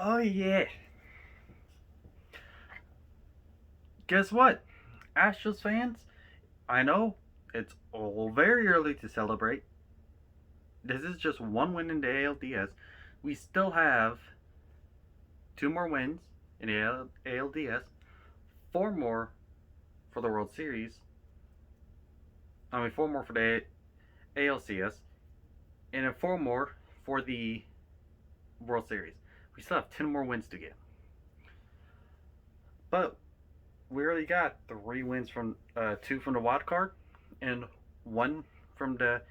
Oh yeah. Guess what? Astros fans, I know it's all very early to celebrate. This is just one win in the ALDS. We still have two more wins in the ALDS, four more for the World Series. Four more for the ALCS, and then four more for the World Series. We still have 10 more wins to get. But we already got three wins from two from the wild card and one from the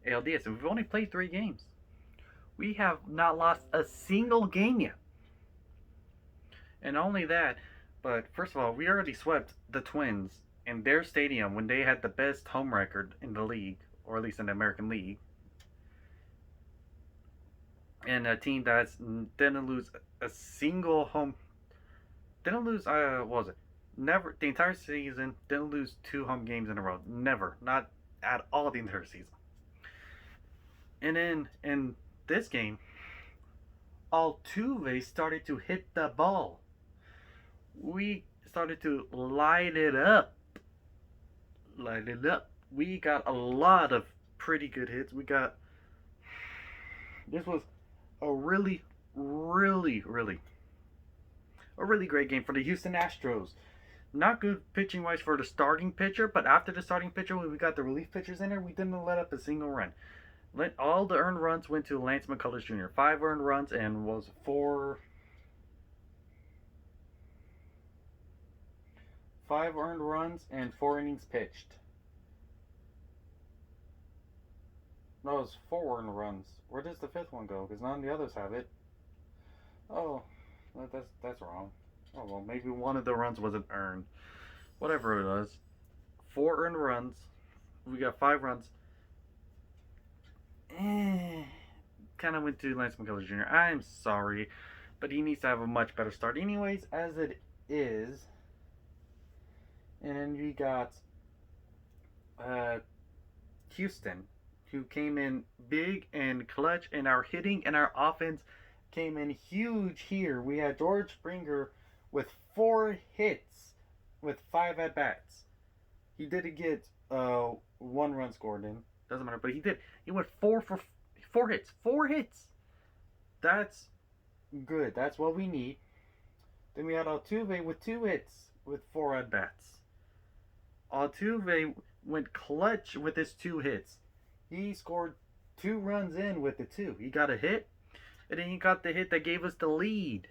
ALDS, and we've only played three games. We have not lost a single game yet. And not only that, but first of all, we already swept the Twins in their stadium when they had the best home record in the league, or at least in the American League. And a team that didn't lose a single home, didn't lose, what was it? Never, the entire season, didn't lose two home games in a row. Never. Not at all the entire season. And then in this game, Altuve started to hit the ball. We started to light it up. Light it up. We got a lot of pretty good hits. This was a really great game for the Houston Astros. Not good pitching wise for the starting pitcher, but after the starting pitcher, when we got the relief pitchers in there, we didn't let up a single run. All the earned runs went to Lance McCullers Jr. 5 earned runs and was five earned runs and 4 innings pitched. No, it was 4 earned runs. Where does the fifth one go? Because none of the others have it. Oh, that's wrong. Oh well, maybe one of the runs wasn't earned. Whatever it was. 4 earned runs. We got 5 runs. Kind of went to Lance McCullers Jr. I'm sorry, but he needs to have a much better start, anyways, as it is. And then we got Houston, who came in big and clutch, and our hitting and our offense came in huge here. We had George Springer with 4 hits with 5 at bats. He didn't get 1 run scored in. Doesn't matter, but he did. He went 4 hits. 4 hits. That's good. That's what we need. Then we had Altuve with 2 hits with 4 at bats. Altuve went clutch with his 2 hits. He scored 2 runs in with the two. He got a hit, and then he got the hit that gave us the lead.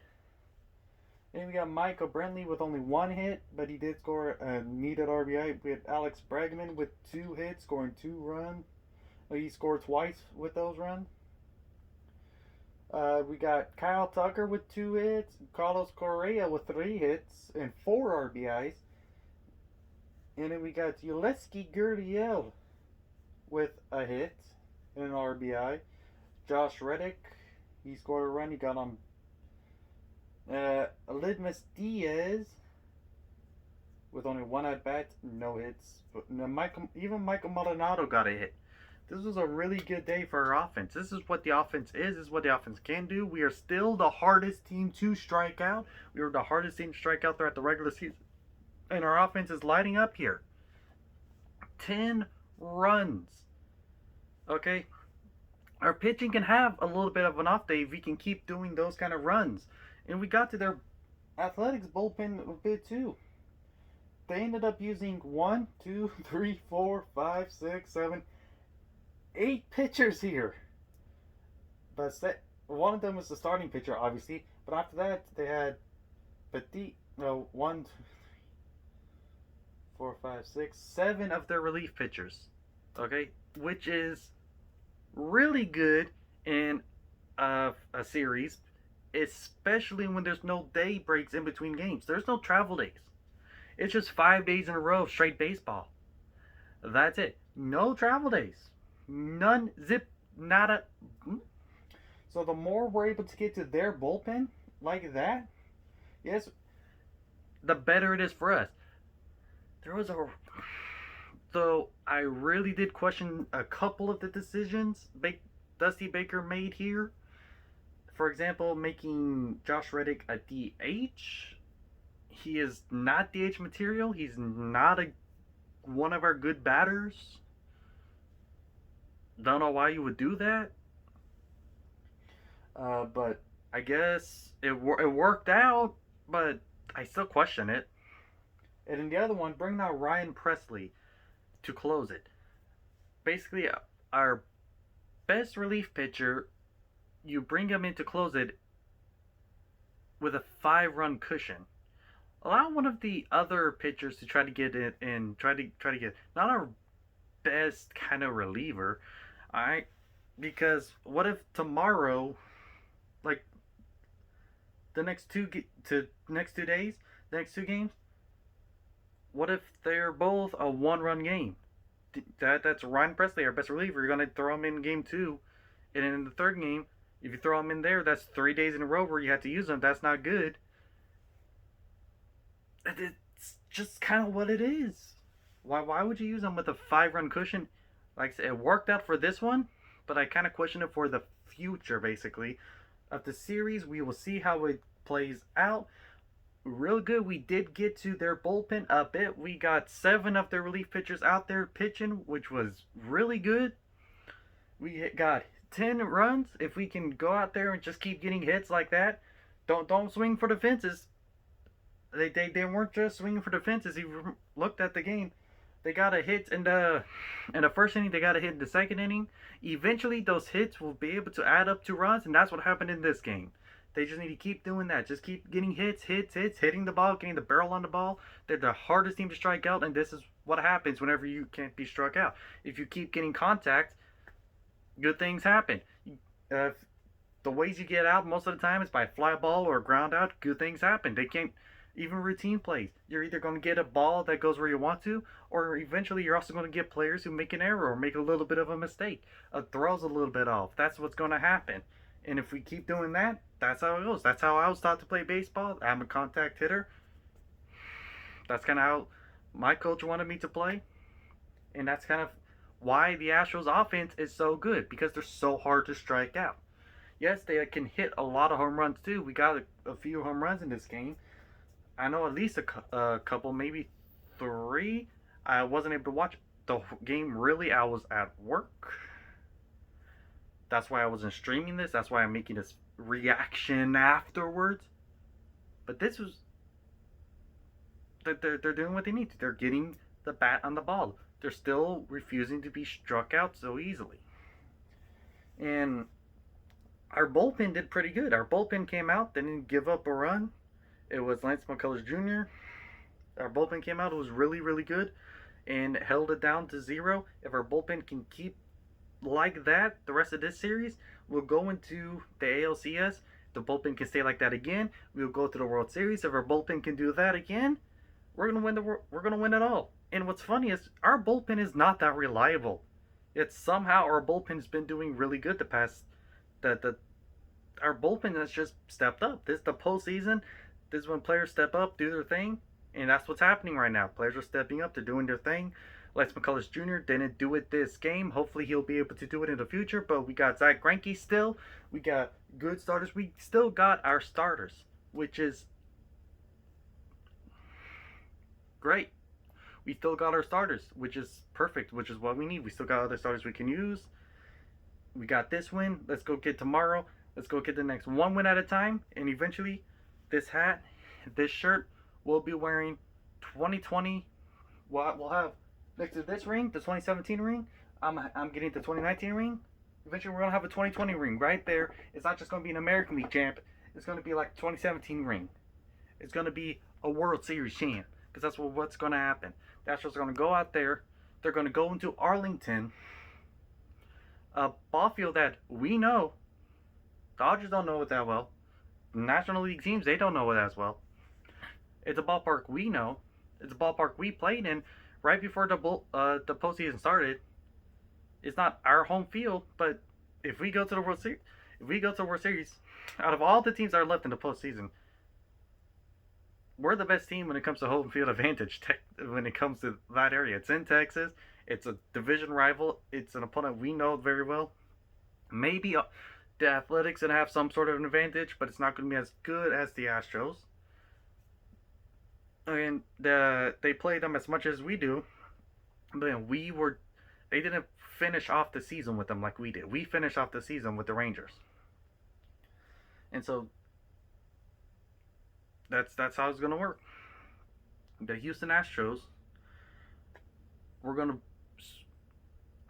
Then we got Michael Brantley with only 1 hit, but he did score a needed RBI. We had Alex Bregman with 2 hits, scoring 2 runs. He scored twice with those runs. We got Kyle Tucker with 2 hits, Carlos Correa with 3 hits and 4 RBIs. And then we got Yulesky Gurriel with a hit and an RBI. Josh Reddick, he scored a run. He got on Lidmus Diaz with only 1 at-bat, no hits. But even Michael Maldonado got a hit. This was a really good day for our offense. This is what the offense is. This is what the offense can do. We are still the hardest team to strike out. We were the hardest team to strike out throughout the regular season. And our offense is lighting up here. 10 runs. Okay? Our pitching can have a little bit of an off day if we can keep doing those kind of runs. And we got to their athletics bullpen a bit too. They ended up using 1, 2, 3, 4, 5, 6, 7, 8 pitchers here. But one of them was the starting pitcher, obviously. But after that, they had 1, 2, 3, 4, 5, 6, 7 of their relief pitchers. Okay? Which is really good in a series, especially when there's no day breaks in between games. There's no travel days. It's just 5 days in a row of straight baseball. That's it. No travel days. None. Zip. Nada. So the more we're able to get to their bullpen like that, yes, the better it is for us. So I really did question a couple of the decisions Dusty Baker made here. For example, making Josh Reddick a DH. He is not DH material. He's not one of our good batters. Don't know why you would do that. But I guess it worked out, but I still question it. And in the other one, bringing out Ryan Presley to close it. Basically, our best relief pitcher, you bring him in to close it with a 5-run cushion. Allow one of the other pitchers to try to get it and try to get not our best kind of reliever. Alright? Because what if tomorrow, like the next two days, the next two games, what if they're both a 1-run game? That's Ryan Presley, our best reliever. You're gonna throw him in game 2, and in the third game, if you throw him in there, that's 3 days in a row where you have to use him. That's not good. It's just kind of what it is. Why would you use him with a 5-run cushion? Like I said, it worked out for this one, but I kind of question it for the future, basically. Of the series, we will see how it plays out. Real good. We did get to their bullpen a bit. We got 7 of their relief pitchers out there pitching, which was really good. We got 10 runs. If we can go out there and just keep getting hits like that, don't swing for the fences. They weren't just swinging for the fences. If you looked at the game, they got a hit in the first inning. They got a hit in the second inning. Eventually, those hits will be able to add up to runs, and that's what happened in this game. They just need to keep doing that. Just keep getting hits, hitting the ball, getting the barrel on the ball. They're the hardest team to strike out, and this is what happens whenever you can't be struck out. If you keep getting contact, good things happen. The ways you get out most of the time is by fly ball or ground out. Good things happen. They can't. Even routine plays, you're either going to get a ball that goes where you want to, or eventually you're also going to get players who make an error or make a little bit of a mistake. Throws a little bit off. That's what's going to happen. And if we keep doing that, that's how it goes. That's how I was taught to play baseball. I'm a contact hitter. That's kind of how my coach wanted me to play. And that's kind of why the Astros offense is so good, because they're so hard to strike out. Yes, they can hit a lot of home runs too. We got a few home runs in this game. I know at least a couple, maybe 3. I wasn't able to watch the game really. I was at work. That's why I wasn't streaming this. That's why I'm making this reaction afterwards. But this was... They're doing what they need to. They're getting the bat on the ball. They're still refusing to be struck out so easily. And our bullpen did pretty good. Our bullpen came out. They didn't give up a run. It was Lance McCullers Jr. Our bullpen came out. It was really, really good and held it down to 0. If our bullpen can keep like that the rest of this series, we'll go into the ALCS. If the bullpen can stay like that again, we'll go to the World Series. If our bullpen can do that again, we're gonna win it all. And what's funny is our bullpen is not that reliable. Yet somehow our bullpen's been doing really good the past. Our bullpen has just stepped up. This is the postseason. This is when players step up, do their thing, and that's what's happening right now. Players are stepping up, they're doing their thing. Lance McCullers Jr. didn't do it this game. Hopefully he'll be able to do it in the future, but we got Zach Greinke still. We got good starters. We still got our starters, which is great. We still got our starters, which is perfect, which is what we need. We still got other starters we can use. We got this win. Let's go get tomorrow. Let's go get the next one win at a time, and eventually this hat, this shirt, we'll be wearing 2020. We'll have next to this ring, the 2017 ring. I'm getting the 2019 ring. Eventually, we're gonna have a 2020 ring right there. It's not just gonna be an American League champ. It's gonna be like 2017 ring. It's gonna be a World Series champ, because that's what's gonna happen. The Astros are gonna go out there. They're gonna go into Arlington, a ball field that we know. Dodgers don't know it that well. National League teams, they don't know it as well. It's a ballpark we know. It's a ballpark we played in right before the postseason started. It's not our home field, but if we go to the World Series, out of all the teams that are left in the postseason, we're the best team when it comes to home field advantage. When it comes to that area, it's in Texas. It's a division rival. It's an opponent we know very well. Maybe The Athletics gonna have some sort of an advantage, but it's not gonna be as good as the Astros. I mean, they play them as much as we do, but they didn't finish off the season with them like we did. We finished off the season with the Rangers, and so that's how it's gonna work. The Houston Astros, we're gonna.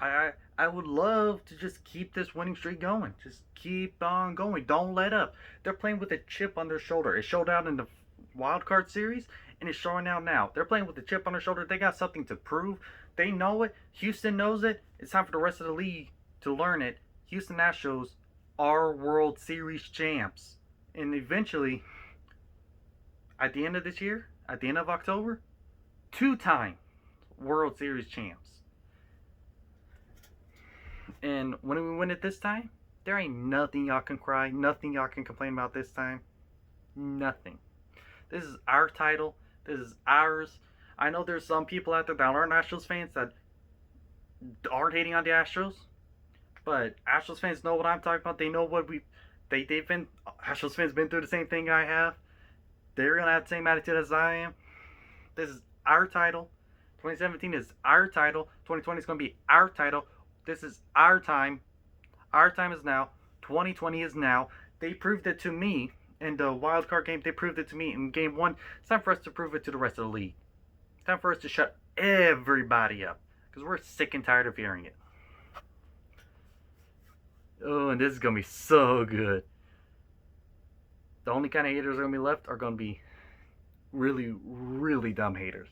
I would love to just keep this winning streak going. Just keep on going. Don't let up. They're playing with a chip on their shoulder. It showed out in the wild card series, and it's showing out now. They're playing with a chip on their shoulder. They got something to prove. They know it. Houston knows it. It's time for the rest of the league to learn it. Houston Astros are World Series champs, and eventually, at the end of this year, at the end of October, two-time World Series champs. And when we win it this time, there ain't nothing y'all can cry, nothing y'all can complain about this time. Nothing. This is our title. This is ours. I know there's some people out there that aren't Astros fans that aren't hating on the Astros, but Astros fans know what I'm talking about. They know what they've been. Astros fans been through the same thing I have. They're gonna have the same attitude as I am. This is our title. 2017 is our title. 2020 is gonna be our title. This is our time. Our time is now. 2020 is now. They proved it to me in the wild card game. They proved it to me in game one. It's time for us to prove it to the rest of the league. It's time for us to shut everybody up, because we're sick and tired of hearing it. Oh, and this is going to be so good. The only kind of haters that are going to be left are going to be really, really dumb haters.